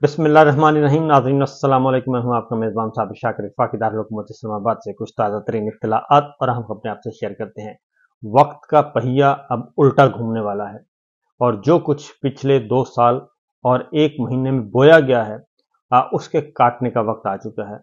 बिस्मिल्लाहिर्रहमानिर्रहीम। नाज़रीन अस्सलाम वालेकुम। मैं हूं आपका मेज़बान साबिर शाकिर वफाकी दारुल इस्लामाबाद से कुछ ताज़ा तरीन इत्तलाआत और हम अपने आपसे शेयर करते हैं। वक्त का पहिया अब उल्टा घूमने वाला है और जो कुछ पिछले 2 साल और 1 महीने में बोया गया है उसके काटने का वक्त आ चुका है।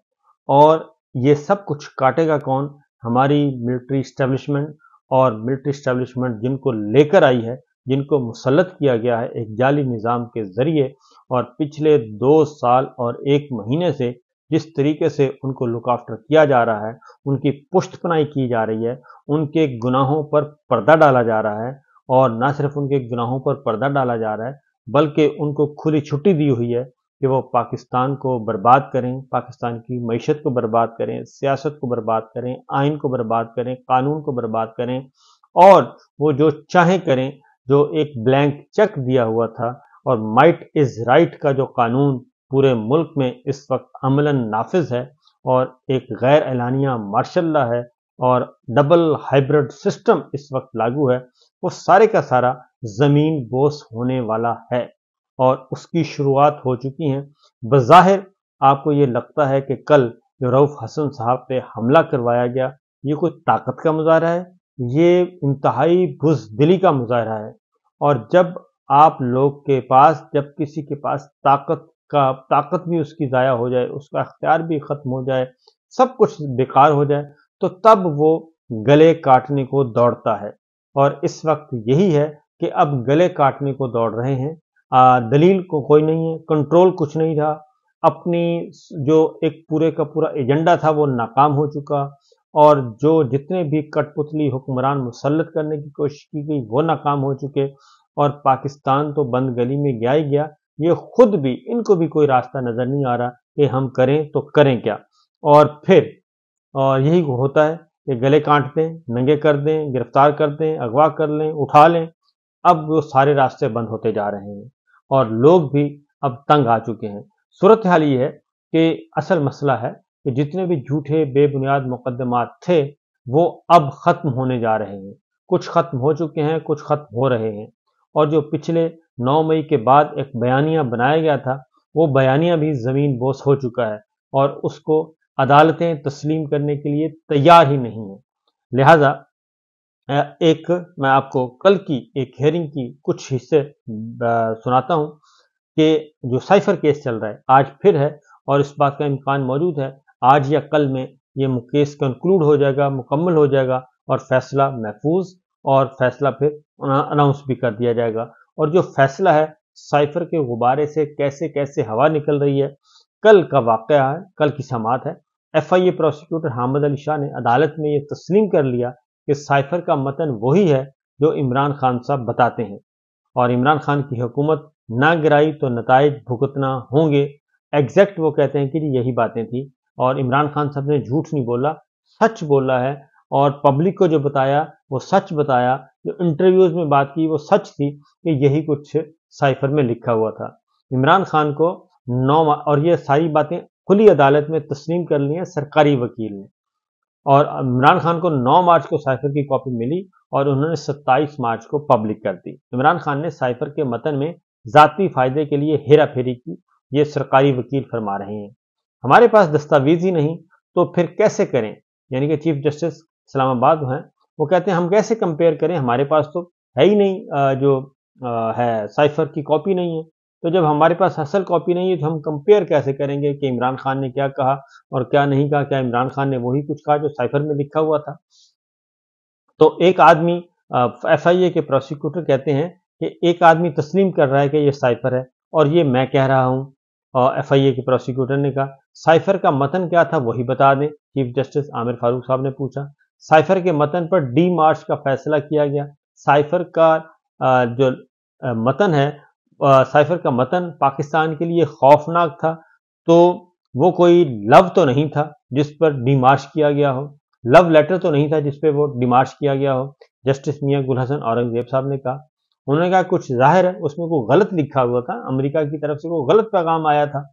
और ये सब कुछ काटेगा कौन? हमारी मिलिट्री इस्टेब्लिशमेंट। और मिलिट्री इस्टेब्लिशमेंट जिनको लेकर आई है, जिनको मुसल्लत किया गया है एक जाली निज़ाम के ज़रिए, और पिछले 2 साल और 1 महीने से जिस तरीके से उनको लुक आफ्टर किया जा रहा है, उनकी पुश्तपनाही की जा रही है, उनके गुनाहों पर पर्दा डाला जा रहा है। और ना सिर्फ उनके गुनाहों पर पर्दा डाला जा रहा है, बल्कि उनको खुली छुट्टी दी हुई है कि वो पाकिस्तान को बर्बाद करें, पाकिस्तान की मईशत को बर्बाद करें, सियासत को बर्बाद करें, आइन को बर्बाद करें, कानून को बर्बाद करें, और वो जो चाहें करें। जो एक ब्लैंक चेक दिया हुआ था और माइट इज राइट का जो कानून पूरे मुल्क में इस वक्त अमलन नाफिज है, और एक गैर एलानिया मार्शल लॉ है, और डबल हाइब्रिड सिस्टम इस वक्त लागू है, वो सारे का सारा जमीन बोस होने वाला है और उसकी शुरुआत हो चुकी है। बज़ाहिर आपको ये लगता है कि कल जो रऊफ हसन साहब पे हमला करवाया गया, ये कोई ताकत का मुजाहरा है, ये इंतहाई बुज़दिली का मुजाहरा है। और जब आप लोग के पास, जब किसी के पास ताकत भी उसकी ज़ाया हो जाए, उसका अख्तियार भी ख़त्म हो जाए, सब कुछ बेकार हो जाए, तो तब वो गले काटने को दौड़ता है। और इस वक्त यही है कि अब गले काटने को दौड़ रहे हैं। दलील को कोई नहीं है, कंट्रोल कुछ नहीं रहा, अपनी जो एक पूरे का पूरा एजेंडा था वो नाकाम हो चुका, और जो जितने भी कठपुतली हुक्मरान मुसल्लत करने की कोशिश की गई वो नाकाम हो चुके। और पाकिस्तान तो बंद गली में गया ही गया, ये खुद भी, इनको भी कोई रास्ता नज़र नहीं आ रहा कि हम करें तो करें क्या। और फिर यही होता है कि गले काट दें, नंगे कर दें, गिरफ्तार कर दें, अगवा कर लें, उठा लें। अब वो सारे रास्ते बंद होते जा रहे हैं और लोग भी अब तंग आ चुके हैं। सूरत हाल ये है कि असल मसला है कि जितने भी झूठे बेबुनियाद मुकदमात थे वो अब ख़त्म होने जा रहे हैं। कुछ ख़त्म हो चुके हैं, कुछ ख़त्म हो रहे हैं। और जो पिछले 9 मई के बाद एक बयानिया बनाया गया था, वो बयानिया भी ज़मीन बोस हो चुका है और उसको अदालतें तस्लीम करने के लिए तैयार ही नहीं हैं। लिहाजा एक मैं आपको कल की एक हेयरिंग की कुछ हिस्से सुनाता हूं कि जो साइफर केस चल रहा है आज फिर है, और इस बात का इम्कान मौजूद है आज या कल में ये केस कंक्लूड हो जाएगा, मुकम्मल हो जाएगा, और फैसला महफूज, और फैसला फिर अनाउंस भी कर दिया जाएगा। और जो फैसला है साइफर के गुब्बारे से कैसे कैसे हवा निकल रही है, कल का वाक़या है, कल की समाअत है। FIA प्रोसिक्यूटर हामिद अली शाह ने अदालत में ये तस्लीम कर लिया कि साइफर का मतन वही है जो इमरान खान साहब बताते हैं, और इमरान खान की हुकूमत ना गिराई तो नताइज भुगतना होंगे। एग्जैक्ट वो कहते हैं कि यही बातें थी, और इमरान खान साहब ने झूठ नहीं बोला, सच बोला है, और पब्लिक को जो बताया वो सच बताया, जो इंटरव्यूज में बात की वो सच थी कि यही कुछ साइफर में लिखा हुआ था। इमरान खान को 9, और ये सारी बातें खुली अदालत में तस्लीम कर ली है सरकारी वकील ने, और इमरान खान को 9 मार्च को साइफर की कॉपी मिली और उन्होंने 27 मार्च को पब्लिक कर दी। इमरान खान ने साइफर के मतन में ज़ाती फ़ायदे के लिए हेरा फेरी की, ये सरकारी वकील फरमा रहे हैं। हमारे पास दस्तावेज ही नहीं तो फिर कैसे करें? यानी कि चीफ जस्टिस इस्लामाबाद हैं, वो कहते हैं हम कैसे कंपेयर करें, हमारे पास तो है ही नहीं, जो है साइफर की कॉपी नहीं है। तो जब हमारे पास असल कॉपी नहीं है तो हम कंपेयर कैसे करेंगे कि इमरान खान ने क्या कहा और क्या नहीं कहा? क्या इमरान खान ने वही कुछ कहा जो साइफर में लिखा हुआ था? तो एक आदमी, FIA के प्रोसिक्यूटर कहते हैं कि एक आदमी तस्लीम कर रहा है कि ये साइफर है और ये मैं कह रहा हूं। और FIA के प्रोसिक्यूटर ने कहा साइफर का मतन क्या था वही बता दें। चीफ जस्टिस आमिर फारूक साहब ने पूछा। साइफर के मतन पर डी मार्च का फैसला किया गया। साइफर का जो मतन है, साइफर का मतन पाकिस्तान के लिए खौफनाक था, तो वो कोई लव तो नहीं था जिस पर डिमार्च किया गया हो, लव लेटर तो नहीं था जिस पर वो डिमार्च किया गया हो। जस्टिस मियां गुल हसन औरंगजेब साहब ने कहा, उन्होंने कहा कुछ जाहिर है उसमें कोई गलत लिखा हुआ था, अमेरिका की तरफ से कोई गलत पैगाम आया था,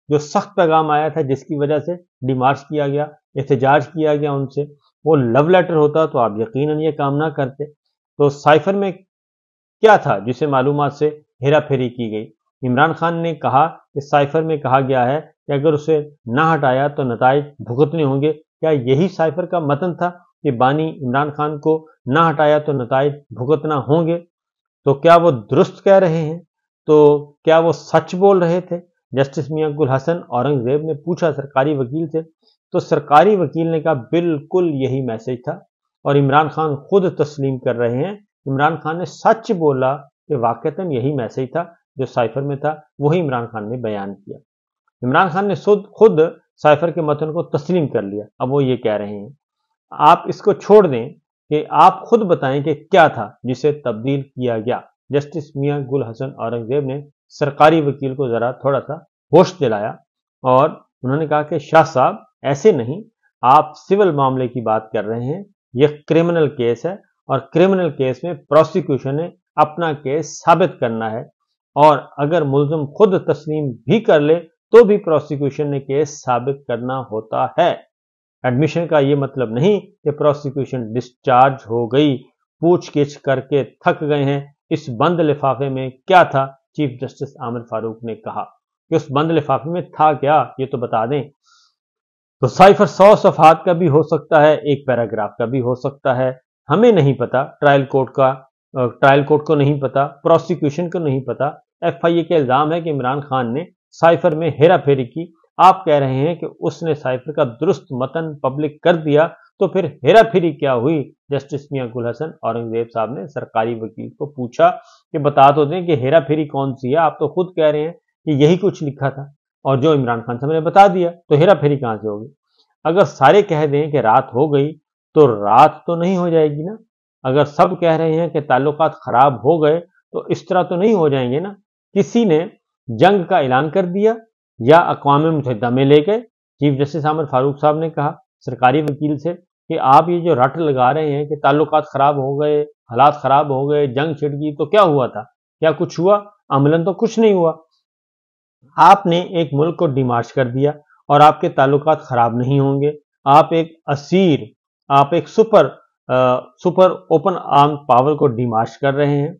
जो सख्त पैगाम आया था जिसकी वजह से डिमार्च किया गया, एहतजाज किया गया उनसे। वो लव लेटर होता तो आप यकीनन ये काम ना करते। तो साइफर में क्या था जिसे मालूमात से हेरा फेरी की गई? इमरान खान ने कहा कि साइफर में कहा गया है कि अगर उसे ना हटाया तो नताइज भुगतने होंगे। क्या यही साइफर का मतन था कि बानी इमरान खान को ना हटाया तो नताइज भुगतना होंगे? तो क्या वो दुरुस्त कह रहे हैं? तो क्या वो सच बोल रहे थे? जस्टिस मियां गुल हसन औरंगजेब ने पूछा सरकारी वकील से। तो सरकारी वकील ने कहा बिल्कुल यही मैसेज था, और इमरान खान खुद तस्लीम कर रहे हैं। इमरान खान ने सच बोला कि वाकईतन यही मैसेज था जो साइफर में था, वही इमरान खान ने बयान किया। इमरान खान ने खुद साइफर के मतन को तस्लीम कर लिया। अब वो ये कह रहे हैं आप इसको छोड़ दें कि आप खुद बताएं कि क्या था जिसे तब्दील किया गया। जस्टिस मियां गुल हसन औरंगजेब ने सरकारी वकील को जरा थोड़ा सा होश दिलाया और उन्होंने कहा कि शाह साहब ऐसे नहीं, आप सिविल मामले की बात कर रहे हैं, यह क्रिमिनल केस है और क्रिमिनल केस में प्रोसिक्यूशन ने अपना केस साबित करना है, और अगर मुल्जिम खुद तस्लीम भी कर ले तो भी प्रोसिक्यूशन ने केस साबित करना होता है। एडमिशन का ये मतलब नहीं कि प्रोसिक्यूशन डिस्चार्ज हो गई, पूछगिछ करके थक गए हैं। इस बंद लिफाफे में क्या था? चीफ जस्टिस आमिर फारूक ने कहा कि उस बंद लिफाफे में था क्या, ये तो बता दें। तो साइफर 100 सफहात का भी हो सकता है, एक पैराग्राफ का भी हो सकता है, हमें नहीं पता। ट्रायल कोर्ट को नहीं पता, प्रोसिक्यूशन को नहीं पता। एफआईए के इल्जाम है कि इमरान खान ने साइफर में हेरा फेरी की। आप कह रहे हैं कि उसने साइफर का दुरुस्त मतन पब्लिक कर दिया, तो फिर हेरा फेरी क्या हुई? जस्टिस मियां गुल हसन औरंगजेब साहब ने सरकारी वकील को पूछा कि बता तो दें कि हेरा फेरी कौन सी है। आप तो खुद कह रहे हैं कि यही कुछ लिखा था और जो इमरान खान साहब ने बता दिया, तो हेरा फेरी कहां से होगी? अगर सारे कह दें कि रात हो गई तो रात तो नहीं हो जाएगी ना। अगर सब कह रहे हैं कि ताल्लुकात खराब हो गए तो इस तरह तो नहीं हो जाएंगे ना। किसी ने जंग का ऐलान कर दिया या अक़वाम मुत्तहिदा में ले गए। चीफ जस्टिस आमिर फारूक साहब ने कहा सरकारी वकील से कि आप ये जो रट लगा रहे हैं कि ताल्लुकात खराब हो गए, हालात खराब हो गए, जंग छिड़ गई, तो क्या हुआ था? क्या कुछ हुआ? अमलन तो कुछ नहीं हुआ। आपने एक मुल्क को डिमार्च कर दिया और आपके ताल्लुकात खराब नहीं होंगे। आप एक असीर, आप एक सुपर ओपन आर्म पावर को डिमार्च कर रहे हैं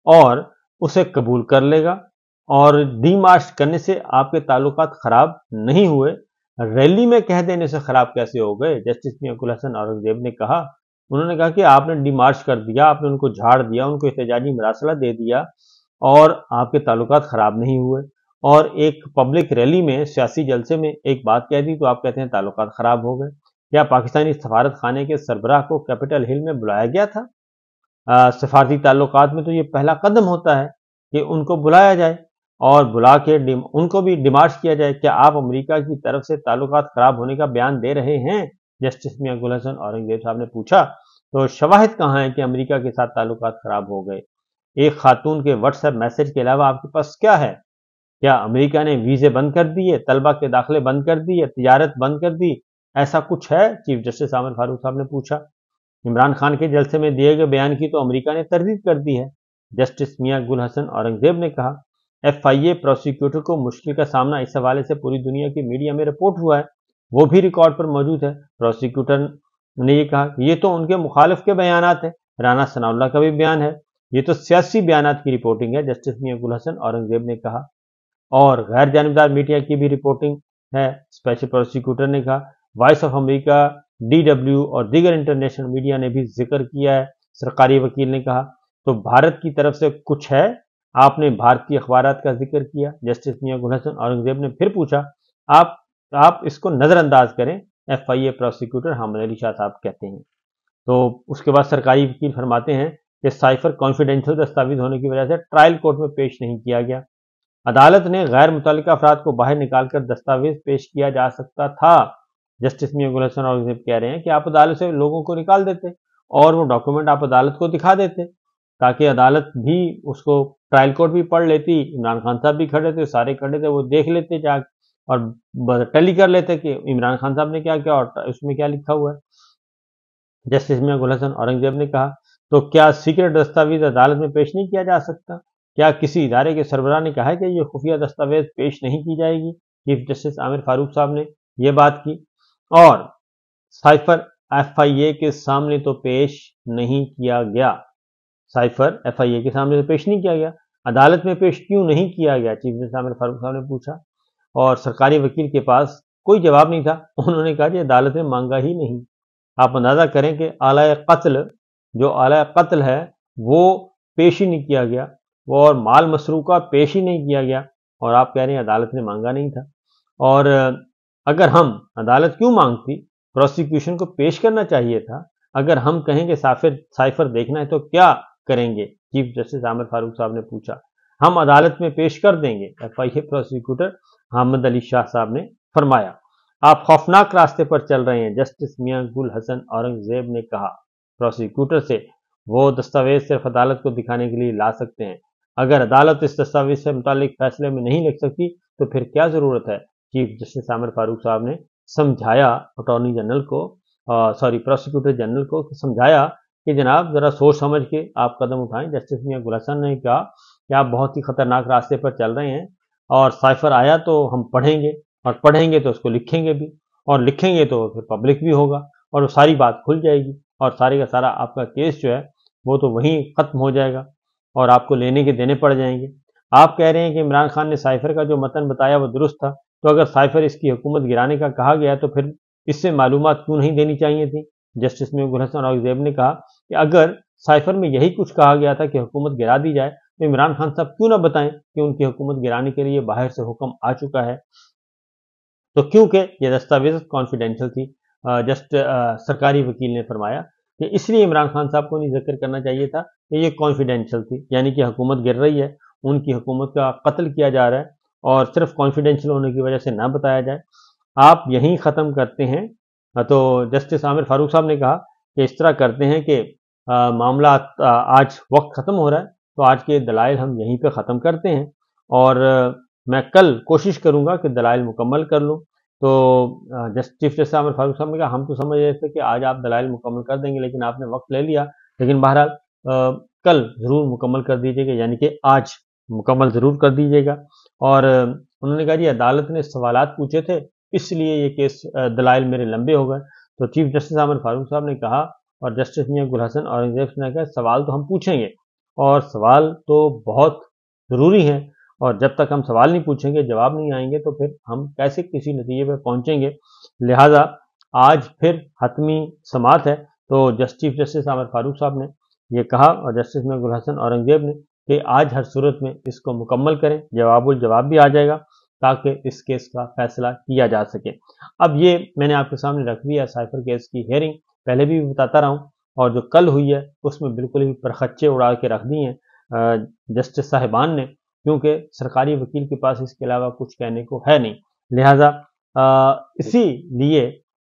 और उसे कबूल कर लेगा, और डिमार्च करने से आपके ताल्लुकात खराब नहीं हुए, रैली में कह देने से खराब कैसे हो गए? जस्टिस मियां गुल हसन औरंगजेब ने कहा। उन्होंने कहा कि आपने डिमार्च कर दिया, आपने उनको झाड़ दिया, उनको एहतजाजी मरासला दे दिया और आपके ताल्लुकात खराब नहीं हुए, और एक पब्लिक रैली में सियासी जलसे में एक बात कह दी तो आप कहते हैं ताल्लुकात खराब हो गए। क्या पाकिस्तानी सफारत खाने के सरबराह को कैपिटल हिल में बुलाया गया था? सफारती ताल्लुकात में तो ये पहला कदम होता है कि उनको बुलाया जाए और बुला के उनको भी डिमार्च किया जाए। क्या आप अमेरिका की तरफ से ताल्लुकात खराब होने का बयान दे रहे हैं? जस्टिस मियां गुल हसन औरंगजेब साहब ने पूछा। तो शवाहिद कहाँ है कि अमेरिका के साथ ताल्लुकात खराब हो गए? एक खातून के व्हाट्सएप मैसेज के अलावा आपके पास क्या है? क्या अमेरिका ने वीजे बंद कर दिए, तलबा के दाखिले बंद कर दिए, तिजारत बंद कर दी? ऐसा कुछ है? चीफ जस्टिस आमिर फारूक साहब ने पूछा। इमरान खान के जलसे में दिए गए बयान की तो अमेरिका ने तरदीद कर दी है। जस्टिस मियां गुल हसन औरंगजेब ने कहा एफआईए प्रोसिक्यूटर को मुश्किल का सामना इस हवाले से पूरी दुनिया की मीडिया में रिपोर्ट हुआ है, वो भी रिकॉर्ड पर मौजूद है। प्रोसिक्यूटर ने ये कहा ये तो उनके मुखालिफ के बयानात है, राना सनाउल्लाह का भी बयान है, ये तो सियासी बयानात की रिपोर्टिंग है। जस्टिस मियां गुल हसन औरंगजेब ने कहा और गैर जानिबदार मीडिया की भी रिपोर्टिंग है। स्पेशल प्रोसिक्यूटर ने कहा वॉइस ऑफ अमेरिका, DW और दीगर इंटरनेशनल मीडिया ने भी जिक्र किया है। सरकारी वकील ने कहा तो भारत की तरफ से कुछ है? आपने भारतीय अखबारात का जिक्र किया। जस्टिस मियां गुल हसन औरंगजेब ने फिर पूछा आप इसको नजरअंदाज करें, एफआईए प्रोसिक्यूटर हामिद अली शाह साहब कहते हैं। तो उसके बाद सरकारी वकील फरमाते हैं कि साइफर कॉन्फिडेंशियल दस्तावेज होने की वजह से ट्रायल कोर्ट में पेश नहीं किया गया। अदालत ने गैर मुतल्लिका अफराद को बाहर निकालकर दस्तावेज पेश किया जा सकता था। जस्टिस मियां गुल हसन औरंगजेब कह रहे हैं कि आप अदालत से लोगों को निकाल देते और वो डॉक्यूमेंट आप अदालत को दिखा देते ताकि अदालत भी उसको, ट्रायल कोर्ट भी पढ़ लेती, इमरान खान साहब भी खड़े थे, सारे खड़े थे, वो देख लेते जाके और टैली कर लेते कि इमरान खान साहब ने क्या किया और उसमें क्या लिखा हुआ है। जस्टिस मियां गुल हसन औरंगजेब ने कहा तो क्या सीक्रेट दस्तावेज अदालत में पेश नहीं किया जा सकता? क्या किसी इदारे के सरबराह ने कहा है कि ये खुफिया दस्तावेज पेश नहीं की जाएगी? चीफ जस्टिस आमिर फारूक साहब ने यह बात की। और साइफर एफआईए के सामने तो पेश नहीं किया गया, साइफर एफआईए के सामने तो पेश नहीं किया गया। अदालत में पेश क्यों नहीं किया गया, चीफ जस्टिस आमिर फारूक साहब ने पूछा। और सरकारी वकील के पास कोई जवाब नहीं था। उन्होंने कहा कि अदालत ने मांगा ही नहीं। आप अंदाजा करें कि आला कत्ल, जो आला कत्ल है वो पेश ही नहीं किया गया, वो और माल मसरूका पेश ही नहीं किया गया, और आप कह रहे हैं अदालत ने मांगा नहीं था। और अगर हम, अदालत क्यों मांगती, प्रोसिक्यूशन को पेश करना चाहिए था। अगर हम कहें कि साइफर देखना है तो क्या करेंगे, चीफ जस्टिस आमिर फारूक साहब ने पूछा। हम अदालत में पेश कर देंगे, FIA प्रोसिक्यूटर अहमद अली शाह साहब ने फरमाया। आप खौफनाक रास्ते पर चल रहे हैं, जस्टिस मियां गुल हसन औरंगजेब ने कहा प्रोसिक्यूटर से। वो दस्तावेज सिर्फ अदालत को दिखाने के लिए ला सकते हैं। अगर अदालत इस दस्तावेज से मुतालिक फैसले में नहीं लिख सकती तो फिर क्या जरूरत है, चीफ जस्टिस आमिर फारूक साहब ने समझाया अटॉर्नी जनरल को, प्रोसिक्यूटर जनरल को समझाया कि जनाब जरा सोच समझ के आप कदम उठाएं। जस्टिस मियां गुल हसन ने कहा कि आप बहुत ही खतरनाक रास्ते पर चल रहे हैं, और साइफर आया तो हम पढ़ेंगे, और पढ़ेंगे तो उसको लिखेंगे भी, और लिखेंगे तो फिर पब्लिक भी होगा, और वो सारी बात खुल जाएगी, और सारे का सारा आपका केस जो है वो तो वहीं ख़त्म हो जाएगा, और आपको लेने के देने पड़ जाएंगे। आप कह रहे हैं कि इमरान खान ने साइफर का जो मतन बताया वो दुरुस्त था, तो अगर साइफर इसकी हुकूमत गिराने का कहा गया तो फिर इससे मालूमात क्यों नहीं देनी चाहिए थी। जस्टिस मियां गुल हसन औरंगजेब ने कहा कि अगर साइफर में यही कुछ कहा गया था कि हुकूमत गिरा दी जाए, तो इमरान खान साहब क्यों ना बताएं कि उनकी हुकूमत गिराने के लिए बाहर से हुक्म आ चुका है। तो क्योंकि ये दस्तावेज कॉन्फिडेंशियल थी, सरकारी वकील ने फरमाया कि इसलिए इमरान खान साहब को नहीं जिक्र करना चाहिए था कि ये कॉन्फिडेंशियल थी, यानी कि हुकूमत गिर रही है, उनकी हुकूमत का कत्ल किया जा रहा है, और सिर्फ कॉन्फिडेंशियल होने की वजह से ना बताया जाए। आप यहीं ख़त्म करते हैं। तो जस्टिस आमिर फारूक साहब ने कहा कि इस तरह करते हैं कि मामला आज वक्त ख़त्म हो रहा है, तो आज के दलाइल हम यहीं पे ख़त्म करते हैं, और मैं कल कोशिश करूंगा कि दलाइल मुकम्मल कर लूँ। तो चीफ जस्टिस आमिर फारूक साहब ने कहा हम तो समझ रहे थे कि आज आप दलाइल मुकम्मल कर देंगे, लेकिन आपने वक्त ले लिया, लेकिन बहरहाल कल ज़रूर मुकम्मल कर दीजिएगा, यानी कि आज मुकम्मल ज़रूर कर दीजिएगा। और उन्होंने कहा जी अदालत ने सवालात पूछे थे, इसलिए ये केस दलाइल मेरे लंबे हो गए। तो चीफ जस्टिस आमिर फारूक साहब ने कहा, और जस्टिस मियां गुल हसन औरंगजेब ने कहा सवाल तो हम पूछेंगे, और सवाल तो बहुत ज़रूरी हैं, और जब तक हम सवाल नहीं पूछेंगे, जवाब नहीं आएंगे, तो फिर हम कैसे किसी नतीजे पर पहुंचेंगे। लिहाजा आज फिर हतमी समात है। तो चीफ जस्टिस आमिर फारूक साहब ने ये कहा, और जस्टिस मियां गुल हसन औरंगजेब ने, कि आज हर सूरत में इसको मुकम्मल करें, जवाबुल जवाब भी आ जाएगा, ताकि इस केस का फैसला किया जा सके। अब ये मैंने आपके सामने रख दिया साइफर केस की हेयरिंग, पहले भी बताता रहा हूँ, और जो कल हुई है उसमें बिल्कुल ही परखच्चे उड़ा के रख दी हैं जस्टिस साहिबान ने, क्योंकि सरकारी वकील के पास इसके अलावा कुछ कहने को है नहीं। लिहाजा इसीलिए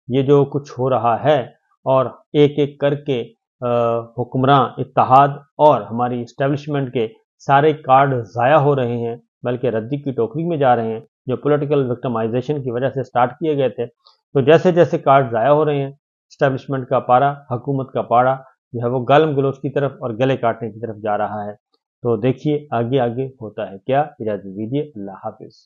ये जो कुछ हो रहा है, और एक एक करके हुक्मरान इत्तेहाद और हमारी इस्टेब्लिशमेंट के सारे कार्ड ज़ाया हो रहे हैं, बल्कि रद्दी की टोकरी में जा रहे हैं, जो पॉलिटिकल विक्टिमाइजेशन की वजह से स्टार्ट किए गए थे। तो जैसे जैसे कार्ड ज़ाया हो रहे हैं, इस्टेब्लिशमेंट का पारा, हुकूमत का पारा जो है वो गालम गलोच की तरफ और गले काटने की तरफ जा रहा है। तो देखिए आगे आगे होता है क्या। इजाज़त दीजिए, अल्लाह हाफिज़।